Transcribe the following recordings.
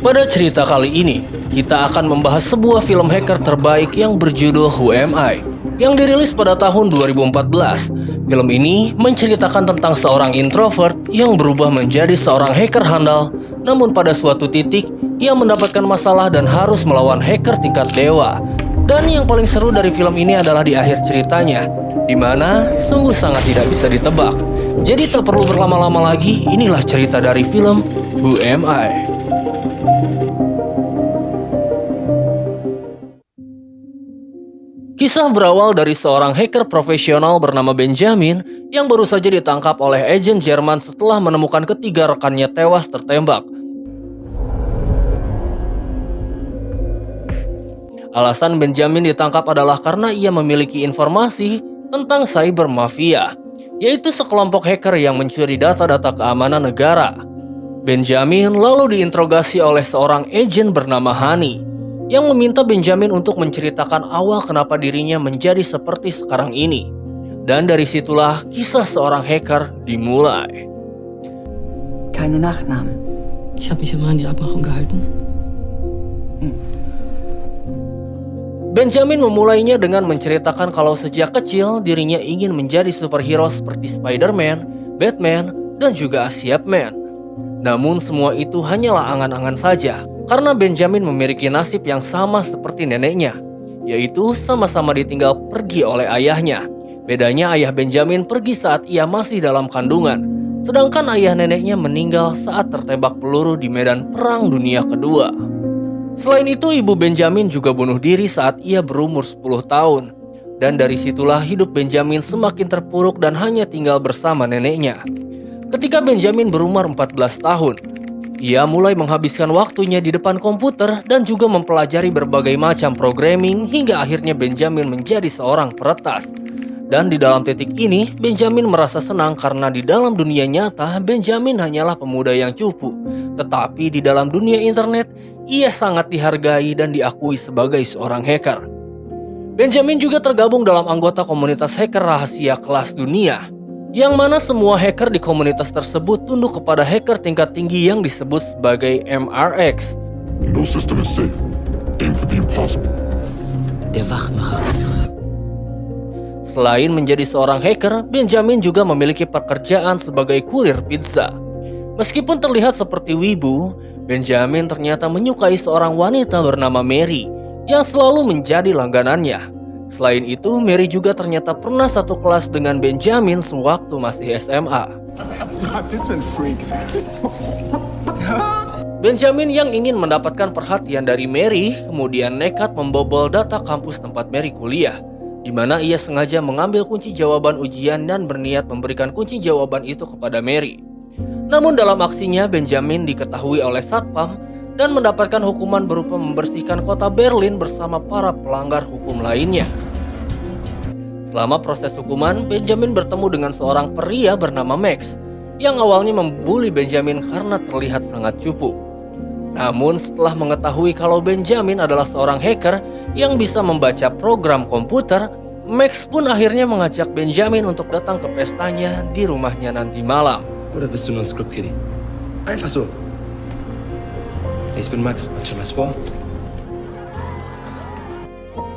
Pada cerita kali ini, kita akan membahas sebuah film hacker terbaik yang berjudul Who Am I? Yang dirilis pada tahun 2014. Film ini menceritakan tentang seorang introvert yang berubah menjadi seorang hacker handal, namun pada suatu titik, ia mendapatkan masalah dan harus melawan hacker tingkat dewa. Dan yang paling seru dari film ini adalah di akhir ceritanya, di mana sungguh sangat tidak bisa ditebak. Jadi tak perlu berlama-lama lagi, inilah cerita dari film Who Am I? Kisah berawal dari seorang hacker profesional bernama Benjamin yang baru saja ditangkap oleh agen Jerman setelah menemukan ketiga rekannya tewas tertembak. Alasan Benjamin ditangkap adalah karena ia memiliki informasi tentang cyber mafia, yaitu sekelompok hacker yang mencuri data-data keamanan negara. Benjamin lalu diinterogasi oleh seorang agen bernama Hani, yang meminta Benjamin untuk menceritakan awal kenapa dirinya menjadi seperti sekarang ini. Dan dari situlah kisah seorang hacker dimulai. Keine Nachnamen. Ich habe mich immer an die Abmachung gehalten. Benjamin memulainya dengan menceritakan kalau sejak kecil dirinya ingin menjadi superhero seperti Spider-Man, Batman, dan juga Siapman. Namun semua itu hanyalah angan-angan saja, karena Benjamin memiliki nasib yang sama seperti neneknya, yaitu sama-sama ditinggal pergi oleh ayahnya. Bedanya ayah Benjamin pergi saat ia masih dalam kandungan, sedangkan ayah neneknya meninggal saat tertembak peluru di medan Perang Dunia Kedua. Selain itu, ibu Benjamin juga bunuh diri saat ia berumur 10 tahun. Dan dari situlah hidup Benjamin semakin terpuruk dan hanya tinggal bersama neneknya. Ketika Benjamin berumur 14 tahun, ia mulai menghabiskan waktunya di depan komputer dan juga mempelajari berbagai macam programming hingga akhirnya Benjamin menjadi seorang peretas. Dan di dalam titik ini, Benjamin merasa senang karena di dalam dunia nyata, Benjamin hanyalah pemuda yang cupu. Tetapi di dalam dunia internet, ia sangat dihargai dan diakui sebagai seorang hacker. Benjamin juga tergabung dalam anggota komunitas hacker rahasia kelas dunia, yang mana semua hacker di komunitas tersebut tunduk kepada hacker tingkat tinggi yang disebut sebagai MRX. No system is safe. Aim for the impossible. Der Wachmacher. Selain menjadi seorang hacker, Benjamin juga memiliki pekerjaan sebagai kurir pizza. Meskipun terlihat seperti wibu, Benjamin ternyata menyukai seorang wanita bernama Mary yang selalu menjadi langganannya. Selain itu, Mary juga ternyata pernah satu kelas dengan Benjamin sewaktu masih SMA. Benjamin yang ingin mendapatkan perhatian dari Mary kemudian nekat membobol data kampus tempat Mary kuliah, di mana ia sengaja mengambil kunci jawaban ujian dan berniat memberikan kunci jawaban itu kepada Mary. Namun dalam aksinya, Benjamin diketahui oleh Satpam dan mendapatkan hukuman berupa membersihkan kota Berlin bersama para pelanggar hukum lainnya. Selama proses hukuman, Benjamin bertemu dengan seorang pria bernama Max yang awalnya membuli Benjamin karena terlihat sangat cupu. Namun setelah mengetahui kalau Benjamin adalah seorang hacker yang bisa membaca program komputer, Max pun akhirnya mengajak Benjamin untuk datang ke pestanya di rumahnya nanti malam. Oder bist du nur ein Script Kiddie? Einfach so. Ich bin Max. Hat schon was vor?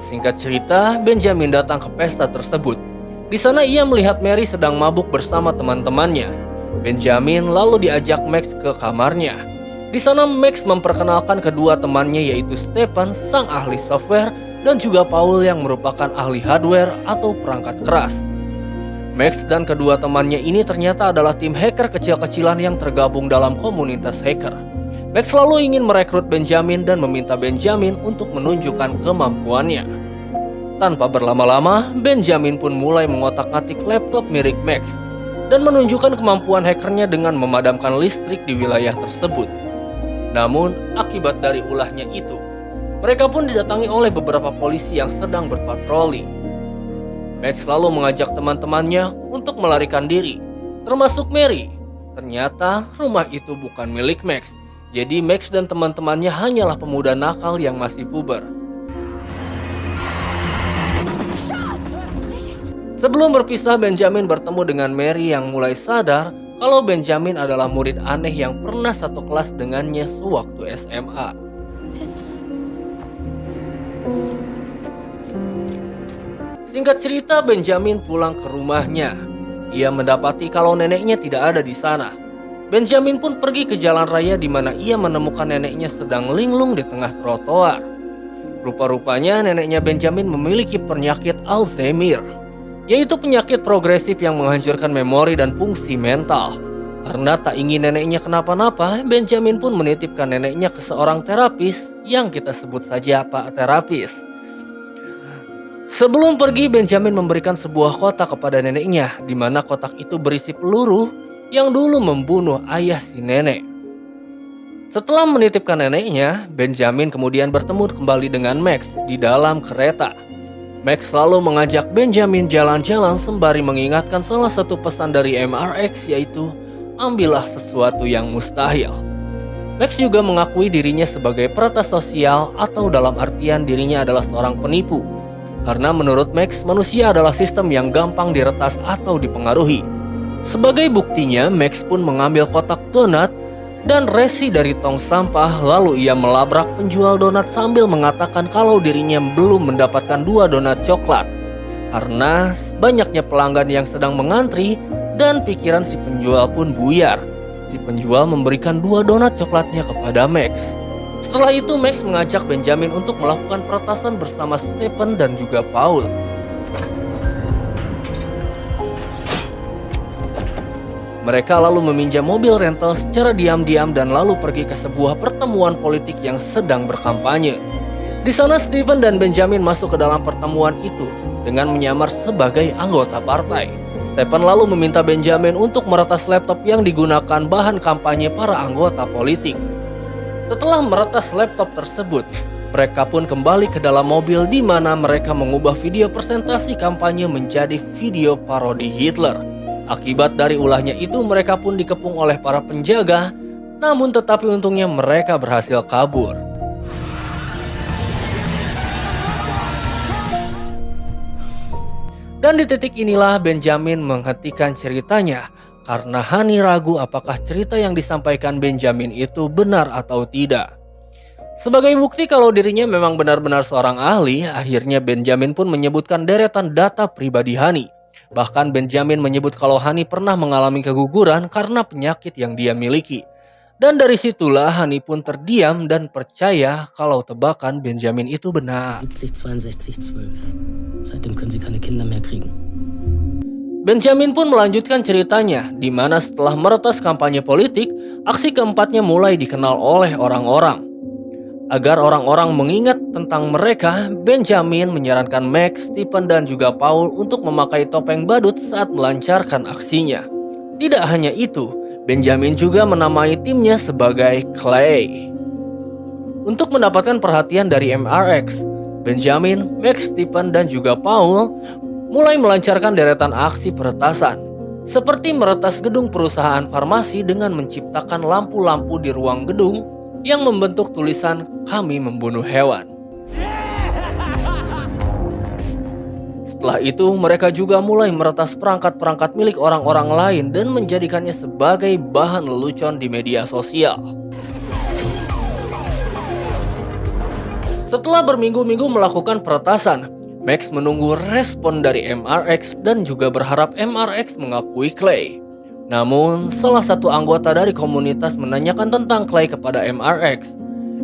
Singkat cerita, Benjamin datang ke pesta tersebut. Di sana ia melihat Mary sedang mabuk bersama teman-temannya. Benjamin lalu diajak Max ke kamarnya. Di sana Max memperkenalkan kedua temannya, yaitu Stefan, sang ahli software, dan juga Paul yang merupakan ahli hardware atau perangkat keras. Max dan kedua temannya ini ternyata adalah tim hacker kecil-kecilan yang tergabung dalam komunitas hacker. Max selalu ingin merekrut Benjamin dan meminta Benjamin untuk menunjukkan kemampuannya. Tanpa berlama-lama, Benjamin pun mulai mengotak-atik laptop milik Max dan menunjukkan kemampuan hackernya dengan memadamkan listrik di wilayah tersebut. Namun, akibat dari ulahnya itu, mereka pun didatangi oleh beberapa polisi yang sedang berpatroli. Max lalu mengajak teman-temannya untuk melarikan diri, termasuk Mary. Ternyata rumah itu bukan milik Max, jadi Max dan teman-temannya hanyalah pemuda nakal yang masih puber. Sebelum berpisah, Benjamin bertemu dengan Mary yang mulai sadar kalau Benjamin adalah murid aneh yang pernah satu kelas dengannya sewaktu SMA. Singkat cerita, Benjamin pulang ke rumahnya. Ia mendapati kalau neneknya tidak ada di sana. Benjamin pun pergi ke jalan raya di mana ia menemukan neneknya sedang linglung di tengah trotoar. Rupa-rupanya neneknya Benjamin memiliki penyakit Alzheimer, yaitu penyakit progresif yang menghancurkan memori dan fungsi mental. Karena tak ingin neneknya kenapa-napa, Benjamin pun menitipkan neneknya ke seorang terapis yang kita sebut saja Pak Terapis. Sebelum pergi, Benjamin memberikan sebuah kotak kepada neneknya, di mana kotak itu berisi peluru yang dulu membunuh ayah si nenek. Setelah menitipkan neneknya, Benjamin kemudian bertemu kembali dengan Max di dalam kereta. Max selalu mengajak Benjamin jalan-jalan sembari mengingatkan salah satu pesan dari MRX, yaitu ambillah sesuatu yang mustahil. Max juga mengakui dirinya sebagai peretas sosial, atau dalam artian dirinya adalah seorang penipu. Karena menurut Max, manusia adalah sistem yang gampang diretas atau dipengaruhi. Sebagai buktinya, Max pun mengambil kotak donat dan resi dari tong sampah, lalu ia melabrak penjual donat sambil mengatakan kalau dirinya belum mendapatkan 2 donat coklat. Karena banyaknya pelanggan yang sedang mengantri dan pikiran si penjual pun buyar. Si penjual memberikan 2 donat coklatnya kepada Max. Setelah itu Max mengajak Benjamin untuk melakukan peretasan bersama Stephen dan juga Paul. Mereka lalu meminjam mobil rental secara diam-diam dan lalu pergi ke sebuah pertemuan politik yang sedang berkampanye. Di sana Stephen dan Benjamin masuk ke dalam pertemuan itu dengan menyamar sebagai anggota partai. Stephen lalu meminta Benjamin untuk meretas laptop yang digunakan bahan kampanye para anggota politik. Setelah meretas laptop tersebut, mereka pun kembali ke dalam mobil di mana mereka mengubah video presentasi kampanye menjadi video parodi Hitler. Akibat dari ulahnya itu, mereka pun dikepung oleh para penjaga, namun tetapi untungnya mereka berhasil kabur. Dan di titik inilah Benjamin menghentikan ceritanya, karena Hani ragu apakah cerita yang disampaikan Benjamin itu benar atau tidak. Sebagai bukti kalau dirinya memang benar-benar seorang ahli, akhirnya Benjamin pun menyebutkan deretan data pribadi Hani. Bahkan Benjamin menyebut kalau Hani pernah mengalami keguguran karena penyakit yang dia miliki. Dan dari situlah Hani pun terdiam dan percaya kalau tebakan Benjamin itu benar. 70, 62, 12. Seitdem können sie keine Kinder mehr kriegen. Benjamin pun melanjutkan ceritanya, di mana setelah meretas kampanye politik, aksi keempatnya mulai dikenal oleh orang-orang. Agar orang-orang mengingat tentang mereka, Benjamin menyarankan Max, Stephen, dan juga Paul untuk memakai topeng badut saat melancarkan aksinya. Tidak hanya itu, Benjamin juga menamai timnya sebagai Clay. Untuk mendapatkan perhatian dari MRX, Benjamin, Max, Stephen, dan juga Paul mulai melancarkan deretan aksi peretasan, seperti meretas gedung perusahaan farmasi dengan menciptakan lampu-lampu di ruang gedung yang membentuk tulisan "Kami membunuh hewan". Setelah itu, mereka juga mulai meretas perangkat-perangkat milik orang-orang lain dan menjadikannya sebagai bahan lelucon di media sosial. Setelah berminggu-minggu melakukan peretasan, Max menunggu respon dari MRX dan juga berharap MRX mengakui Clay. Namun, salah satu anggota dari komunitas menanyakan tentang Clay kepada MRX.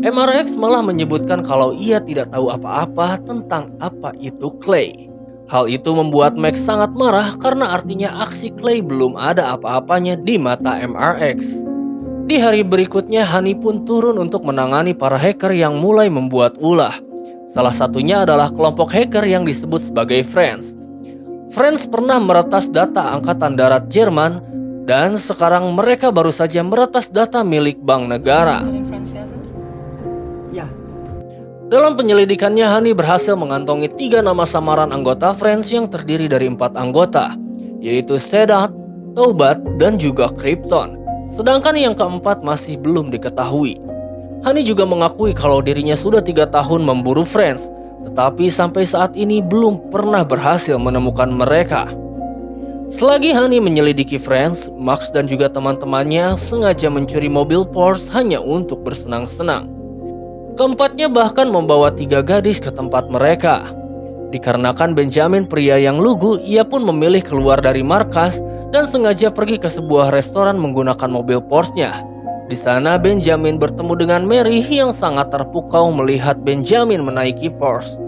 MRX malah menyebutkan kalau ia tidak tahu apa-apa tentang apa itu Clay. Hal itu membuat Max sangat marah karena artinya aksi Clay belum ada apa-apanya di mata MRX. Di hari berikutnya, Hani pun turun untuk menangani para hacker yang mulai membuat ulah. Salah satunya adalah kelompok hacker yang disebut sebagai Friends. Friends pernah meretas data Angkatan Darat Jerman dan sekarang mereka baru saja meretas data milik bank negara. Ja. Dalam penyelidikannya, Hani berhasil mengantongi 3 nama samaran anggota Friends yang terdiri dari 4 anggota, yaitu Sedat, Taubat, dan juga Krypton. Sedangkan yang keempat masih belum diketahui. Hani juga mengakui kalau dirinya sudah 3 tahun memburu Friends, tetapi sampai saat ini belum pernah berhasil menemukan mereka. Selagi Honey menyelidiki Franz, Max dan juga teman-temannya sengaja mencuri mobil Porsche hanya untuk bersenang-senang. Keempatnya bahkan membawa 3 gadis ke tempat mereka. Dikarenakan Benjamin pria yang lugu, ia pun memilih keluar dari markas dan sengaja pergi ke sebuah restoran menggunakan mobil Porsche-nya. Di sana Benjamin bertemu dengan Mary yang sangat terpukau melihat Benjamin menaiki Porsche.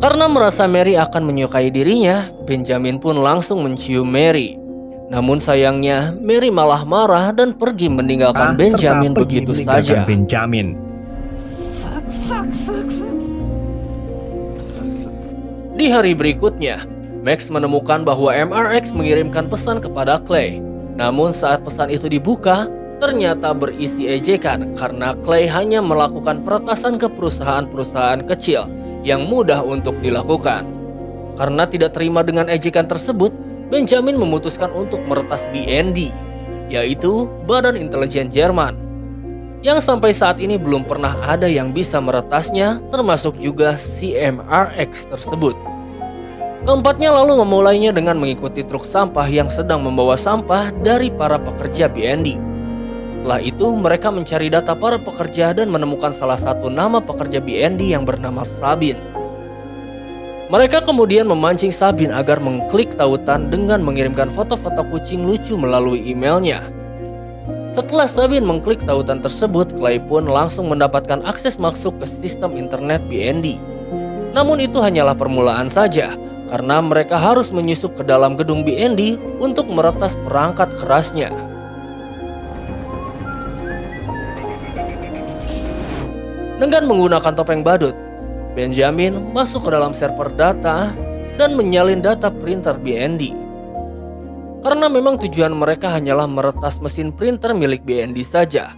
Karena merasa Mary akan menyukai dirinya, Benjamin pun langsung mencium Mary. Namun sayangnya, Mary malah marah dan pergi meninggalkan Benjamin begitu saja. Benjamin. Di hari berikutnya, Max menemukan bahwa MRX mengirimkan pesan kepada Clay. Namun saat pesan itu dibuka, ternyata berisi ejekan karena Clay hanya melakukan peretasan ke perusahaan-perusahaan kecil yang mudah untuk dilakukan. Karena tidak terima dengan ejekan tersebut, Benjamin memutuskan untuk meretas BND, yaitu Badan Intelijen Jerman, yang sampai saat ini belum pernah ada yang bisa meretasnya, termasuk juga si MRX tersebut. Keempatnya lalu memulainya dengan mengikuti truk sampah yang sedang membawa sampah dari para pekerja BND. Setelah itu mereka mencari data para pekerja dan menemukan salah satu nama pekerja BND yang bernama Sabin. Mereka kemudian memancing Sabin agar mengklik tautan dengan mengirimkan foto-foto kucing lucu melalui emailnya. Setelah Sabin mengklik tautan tersebut, Clay pun langsung mendapatkan akses masuk ke sistem internet BND. Namun itu hanyalah permulaan saja, karena mereka harus menyusup ke dalam gedung BND untuk meretas perangkat kerasnya. Dengan menggunakan topeng badut, Benjamin masuk ke dalam server data dan menyalin data printer BND. Karena memang tujuan mereka hanyalah meretas mesin printer milik BND saja.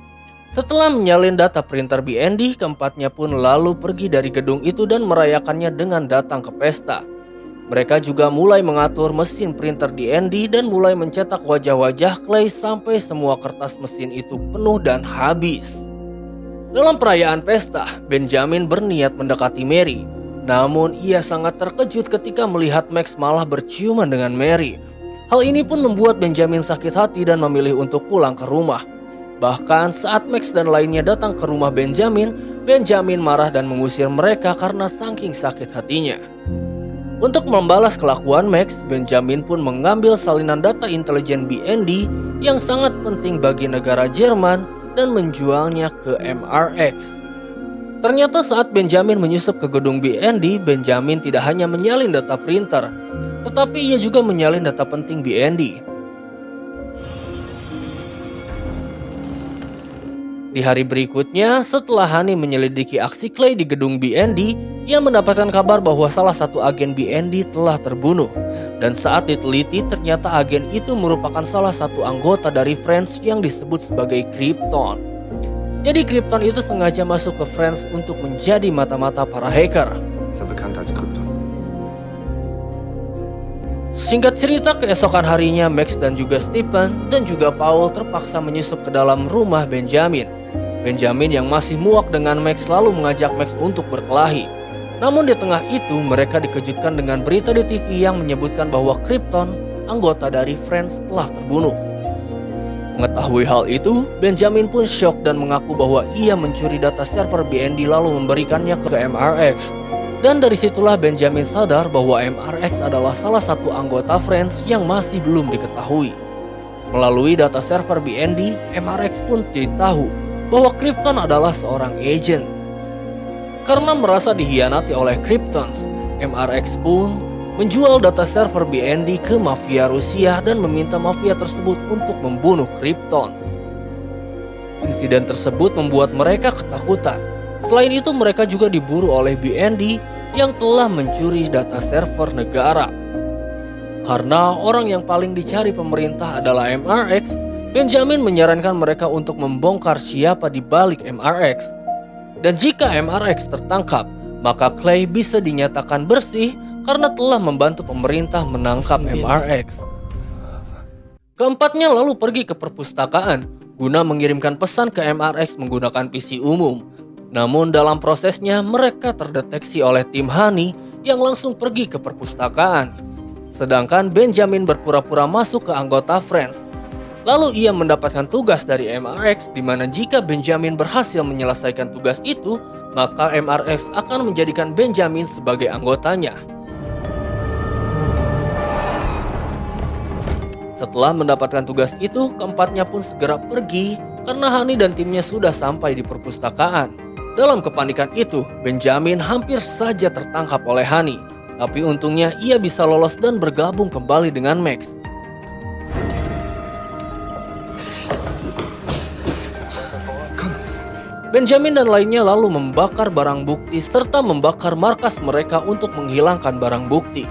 Setelah menyalin data printer BND, keempatnya pun lalu pergi dari gedung itu dan merayakannya dengan datang ke pesta. Mereka juga mulai mengatur mesin printer DND dan mulai mencetak wajah-wajah Clay sampai semua kertas mesin itu penuh dan habis. Dalam perayaan pesta, Benjamin berniat mendekati Mary. Namun ia sangat terkejut ketika melihat Max malah berciuman dengan Mary. Hal ini pun membuat Benjamin sakit hati dan memilih untuk pulang ke rumah. Bahkan saat Max dan lainnya datang ke rumah Benjamin, Benjamin marah dan mengusir mereka karena saking sakit hatinya. Untuk membalas kelakuan Max, Benjamin pun mengambil salinan data intelijen BND yang sangat penting bagi negara Jerman dan menjualnya ke MRX. Ternyata saat Benjamin menyusup ke gedung BND, Benjamin tidak hanya menyalin data printer, tetapi ia juga menyalin data penting BND. Di hari berikutnya, setelah Honey menyelidiki aksi Clay di gedung BND, ia mendapatkan kabar bahwa salah satu agen BND telah terbunuh. Dan saat diteliti, ternyata agen itu merupakan salah satu anggota dari Friends yang disebut sebagai Krypton. Jadi Krypton itu sengaja masuk ke Friends untuk menjadi mata-mata para hacker. Ist er bekannt als Krypton? Singkat cerita, keesokan harinya Max dan juga Stephen dan juga Paul terpaksa menyusup ke dalam rumah Benjamin. Benjamin yang masih muak dengan Max lalu mengajak Max untuk berkelahi. Namun di tengah itu mereka dikejutkan dengan berita di TV yang menyebutkan bahwa Krypton, anggota dari Friends, telah terbunuh. Mengetahui hal itu, Benjamin pun syok dan mengaku bahwa ia mencuri data server BND lalu memberikannya ke MRX. Dan dari situlah Benjamin sadar bahwa MRX adalah salah satu anggota Friends yang masih belum diketahui. Melalui data server BND, MRX pun jadi tahu bahwa Krypton adalah seorang agen. Karena merasa dikhianati oleh Krypton, MRX pun menjual data server BND ke mafia Rusia dan meminta mafia tersebut untuk membunuh Krypton. Insiden tersebut membuat mereka ketakutan. Selain itu mereka juga diburu oleh BND yang telah mencuri data server negara. Karena orang yang paling dicari pemerintah adalah MRX, Benjamin menyarankan mereka untuk membongkar siapa di balik MRX. Dan jika MRX tertangkap, maka Clay bisa dinyatakan bersih karena telah membantu pemerintah menangkap MRX. Keempatnya lalu pergi ke perpustakaan guna mengirimkan pesan ke MRX menggunakan PC umum. Namun dalam prosesnya mereka terdeteksi oleh tim Honey yang langsung pergi ke perpustakaan. Sedangkan Benjamin berpura-pura masuk ke anggota Friends. Lalu ia mendapatkan tugas dari MRX di mana jika Benjamin berhasil menyelesaikan tugas itu, maka MRX akan menjadikan Benjamin sebagai anggotanya. Setelah mendapatkan tugas itu, keempatnya pun segera pergi karena Honey dan timnya sudah sampai di perpustakaan. Dalam kepanikan itu, Benjamin hampir saja tertangkap oleh Honey. Tapi untungnya ia bisa lolos dan bergabung kembali dengan Max. Benjamin dan lainnya lalu membakar barang bukti serta membakar markas mereka untuk menghilangkan barang bukti.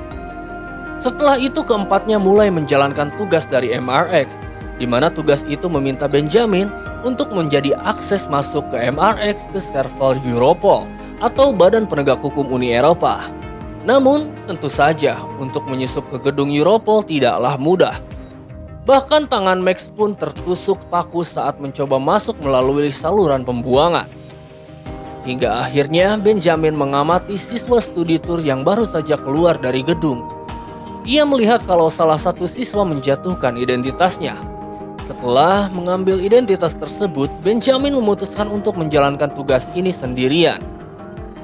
Setelah itu keempatnya mulai menjalankan tugas dari MRX, di mana tugas itu meminta Benjamin untuk menjadi akses masuk ke MRX ke server Europol atau Badan Penegak Hukum Uni Eropa. Namun, tentu saja untuk menyusup ke gedung Europol tidaklah mudah. Bahkan tangan Max pun tertusuk paku saat mencoba masuk melalui saluran pembuangan. Hingga akhirnya Benjamin mengamati siswa studi tour yang baru saja keluar dari gedung. Ia melihat kalau salah satu siswa menjatuhkan identitasnya. Setelah mengambil identitas tersebut, Benjamin memutuskan untuk menjalankan tugas ini sendirian.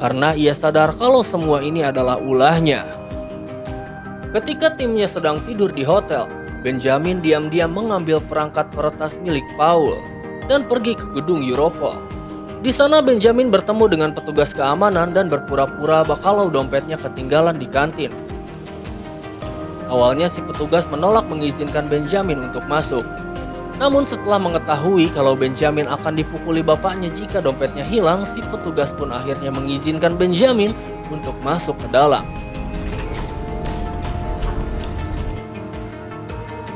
Karena ia sadar kalau semua ini adalah ulahnya. Ketika timnya sedang tidur di hotel, Benjamin diam-diam mengambil perangkat peretas milik Paul dan pergi ke gedung Europol. Di sana Benjamin bertemu dengan petugas keamanan dan berpura-pura kalau dompetnya ketinggalan di kantin. Awalnya si petugas menolak mengizinkan Benjamin untuk masuk. Namun setelah mengetahui kalau Benjamin akan dipukuli bapaknya jika dompetnya hilang, si petugas pun akhirnya mengizinkan Benjamin untuk masuk ke dalam.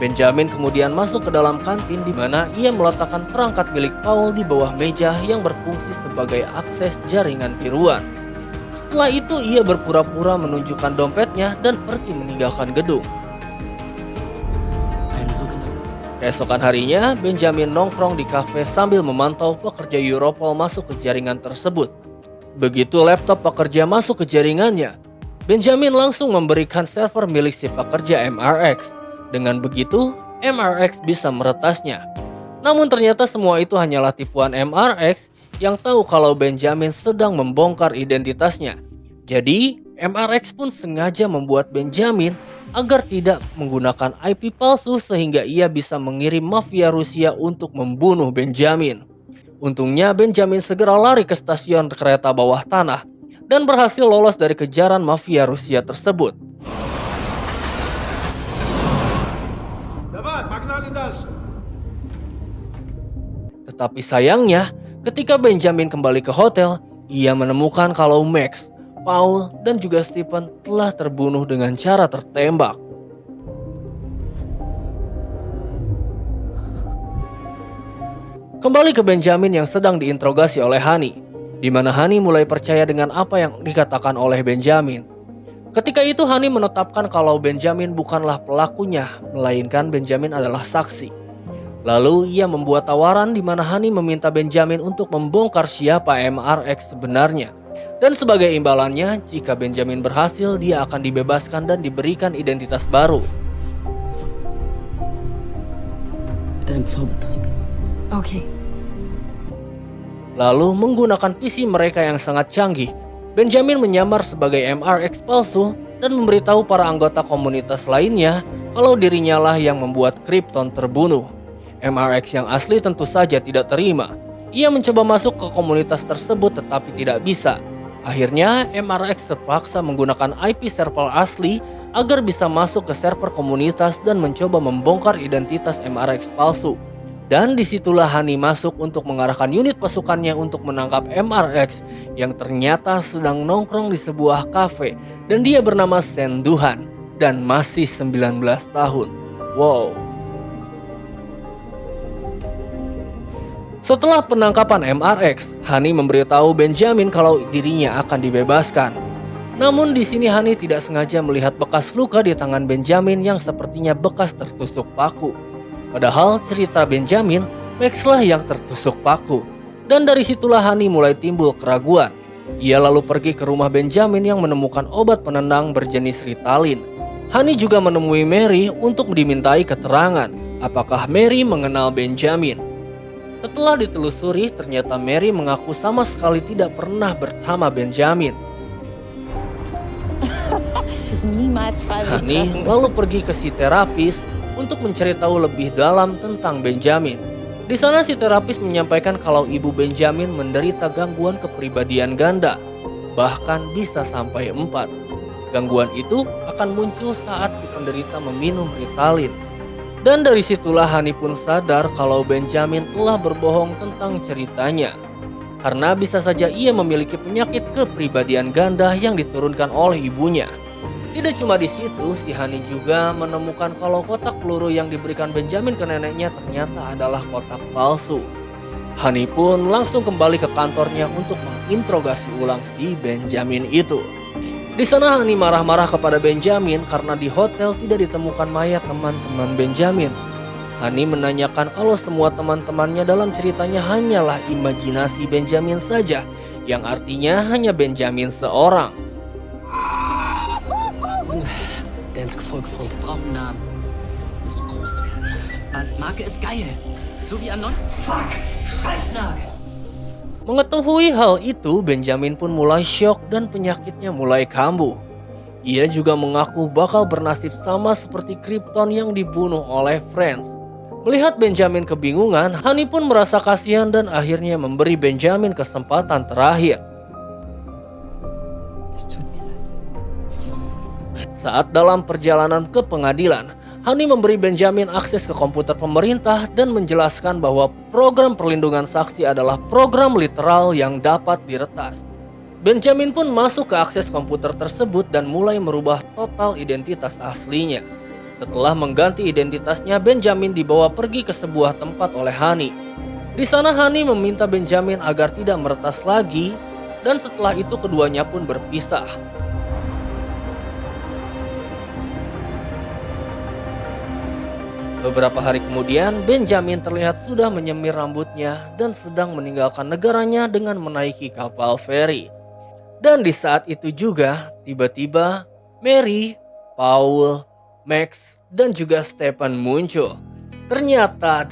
Benjamin kemudian masuk ke dalam kantin di mana ia meletakkan perangkat milik Paul di bawah meja yang berfungsi sebagai akses jaringan tiruan. Setelah itu ia berpura-pura menunjukkan dompetnya dan pergi meninggalkan gedung. Keesokan harinya, Benjamin nongkrong di kafe sambil memantau pekerja Europol masuk ke jaringan tersebut. Begitu laptop pekerja masuk ke jaringannya, Benjamin langsung memberikan server milik si pekerja MRX. Dengan begitu, MRX bisa meretasnya. Namun ternyata semua itu hanyalah tipuan MRX yang tahu kalau Benjamin sedang membongkar identitasnya. Jadi, MRX pun sengaja membuat Benjamin agar tidak menggunakan IP palsu sehingga ia bisa mengirim mafia Rusia untuk membunuh Benjamin. Untungnya Benjamin segera lari ke stasiun kereta bawah tanah dan berhasil lolos dari kejaran mafia Rusia tersebut. Tetapi sayangnya, ketika Benjamin kembali ke hotel, ia menemukan kalau Max, Paul, dan juga Stephen telah terbunuh dengan cara tertembak. Kembali ke Benjamin yang sedang diinterogasi oleh Honey, di mana Honey mulai percaya dengan apa yang dikatakan oleh Benjamin. Ketika itu Honey menetapkan kalau Benjamin bukanlah pelakunya, melainkan Benjamin adalah saksi. Lalu ia membuat tawaran di mana Honey meminta Benjamin untuk membongkar siapa MRX sebenarnya. Dan sebagai imbalannya, jika Benjamin berhasil, dia akan dibebaskan dan diberikan identitas baru. Mit einem Zaubertrick. Okay. Lalu menggunakan PC mereka yang sangat canggih, Benjamin menyamar sebagai MRX palsu dan memberitahu para anggota komunitas lainnya kalau dirinya lah yang membuat Krypton terbunuh. MRX yang asli tentu saja tidak terima. Ia mencoba masuk ke komunitas tersebut tetapi tidak bisa. Akhirnya MRX terpaksa menggunakan IP server asli agar bisa masuk ke server komunitas dan mencoba membongkar identitas MRX palsu. Dan disitulah Honey masuk untuk mengarahkan unit pasukannya untuk menangkap MRX yang ternyata sedang nongkrong di sebuah kafe dan dia bernama Senduhan dan masih 19 tahun. Wow. Setelah penangkapan MRX, Honey memberitahu Benjamin kalau dirinya akan dibebaskan. Namun di sini Honey tidak sengaja melihat bekas luka di tangan Benjamin yang sepertinya bekas tertusuk paku. Padahal cerita Benjamin, Max lah yang tertusuk paku. Dan dari situlah Honey mulai timbul keraguan. Ia lalu pergi ke rumah Benjamin yang menemukan obat penenang berjenis Ritalin. Honey juga menemui Mary untuk dimintai keterangan apakah Mary mengenal Benjamin. Setelah ditelusuri, ternyata Mary mengaku sama sekali tidak pernah bersama Benjamin. Niemals freiwillig Honey treffen. lalu pergi ke si terapis untuk mencari tahu lebih dalam tentang Benjamin. Di sana si terapis menyampaikan kalau ibu Benjamin menderita gangguan kepribadian ganda, bahkan bisa sampai 4. Gangguan itu akan muncul saat si penderita meminum Ritalin. Dan dari situlah Honey pun sadar kalau Benjamin telah berbohong tentang ceritanya. Karena bisa saja ia memiliki penyakit kepribadian ganda yang diturunkan oleh ibunya. Tidak cuma di situ, si Honey juga menemukan kalau kotak peluru yang diberikan Benjamin ke neneknya ternyata adalah kotak palsu. Honey pun langsung kembali ke kantornya untuk menginterogasi ulang si Benjamin itu. Di sana Honey marah-marah kepada Benjamin karena di hotel tidak ditemukan mayat teman-teman Benjamin. Honey menanyakan kalau semua teman-temannya dalam ceritanya hanyalah imajinasi Benjamin saja, yang artinya hanya Benjamin seorang. Der ins Gefolge folgt, braucht einen Namen. Muss groß werden. Marke ist geil. So wie Anon. Fuck! Scheißnagel! Mengetahui hal itu, Benjamin pun mulai syok dan penyakitnya mulai kambuh. Ia juga mengaku bakal bernasib sama seperti Krypton yang dibunuh oleh Franz. Melihat Benjamin kebingungan, Honey pun merasa kasihan dan akhirnya memberi Benjamin kesempatan terakhir. Es tut mir leid. Saat dalam perjalanan ke pengadilan, Honey memberi Benjamin akses ke komputer pemerintah dan menjelaskan bahwa program perlindungan saksi adalah program literal yang dapat diretas. Benjamin pun masuk ke akses komputer tersebut dan mulai merubah total identitas aslinya. Setelah mengganti identitasnya, Benjamin dibawa pergi ke sebuah tempat oleh Honey. Di sana Honey meminta Benjamin agar tidak meretas lagi, dan setelah itu keduanya pun berpisah. Beberapa hari kemudian, Benjamin terlihat sudah menyemir rambutnya dan sedang meninggalkan negaranya dengan menaiki kapal feri. Dan di saat itu juga, tiba-tiba Mary, Paul, Max, dan juga Stephen muncul. Ternyata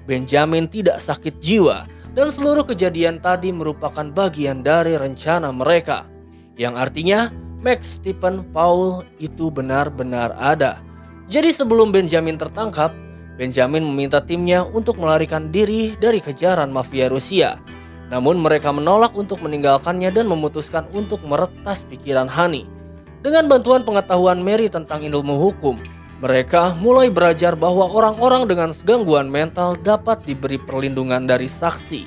Benjamin tidak sakit jiwa dan seluruh kejadian tadi merupakan bagian dari rencana mereka. Yang artinya, Max, Stephen, Paul itu benar-benar ada. Jadi sebelum Benjamin tertangkap, Benjamin meminta timnya untuk melarikan diri dari kejaran mafia Rusia. Namun mereka menolak untuk meninggalkannya dan memutuskan untuk meretas pikiran Honey. Dengan bantuan pengetahuan Mary tentang ilmu hukum, mereka mulai belajar bahwa orang-orang dengan gangguan mental dapat diberi perlindungan dari saksi.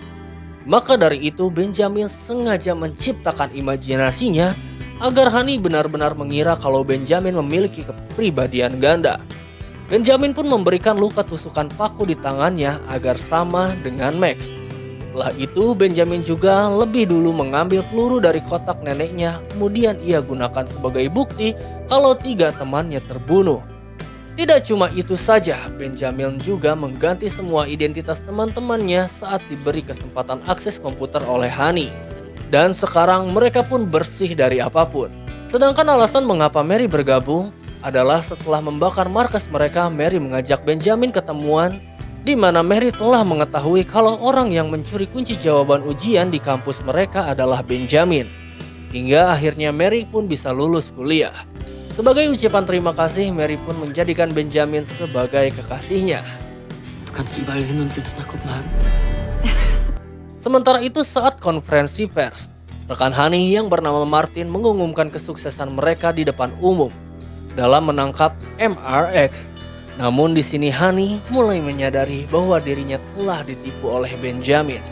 Maka dari itu Benjamin sengaja menciptakan imajinasinya agar Honey benar-benar mengira kalau Benjamin memiliki kepribadian ganda. Benjamin pun memberikan luka tusukan paku di tangannya agar sama dengan Max. Setelah itu Benjamin juga lebih dulu mengambil peluru dari kotak neneknya, kemudian ia gunakan sebagai bukti kalau 3 temannya terbunuh. Tidak cuma itu saja, Benjamin juga mengganti semua identitas teman-temannya saat diberi kesempatan akses komputer oleh Honey. Dan sekarang mereka pun bersih dari apapun. Sedangkan alasan mengapa Mary bergabung adalah setelah membakar markas mereka, Mary mengajak Benjamin ketemuan di mana Mary telah mengetahui kalau orang yang mencuri kunci jawaban ujian di kampus mereka adalah Benjamin. Hingga akhirnya Mary pun bisa lulus kuliah. Sebagai ucapan terima kasih, Mary pun menjadikan Benjamin sebagai kekasihnya. Du kannst überall hin und willst nach Kopenhagen. Sementara itu saat konferensi pers, rekan Honey yang bernama Martin mengumumkan kesuksesan mereka di depan umum dalam menangkap MRX. Namun di sini Honey mulai menyadari bahwa dirinya telah ditipu oleh Benjamin.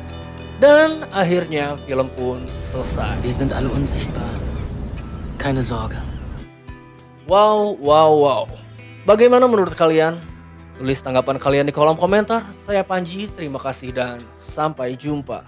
Dan akhirnya film pun selesai. Wir sind alle unsichtbar. Keine Sorge. Wow. Bagaimana menurut kalian? Tulis tanggapan kalian di kolom komentar. Saya Panji, terima kasih dan sampai jumpa.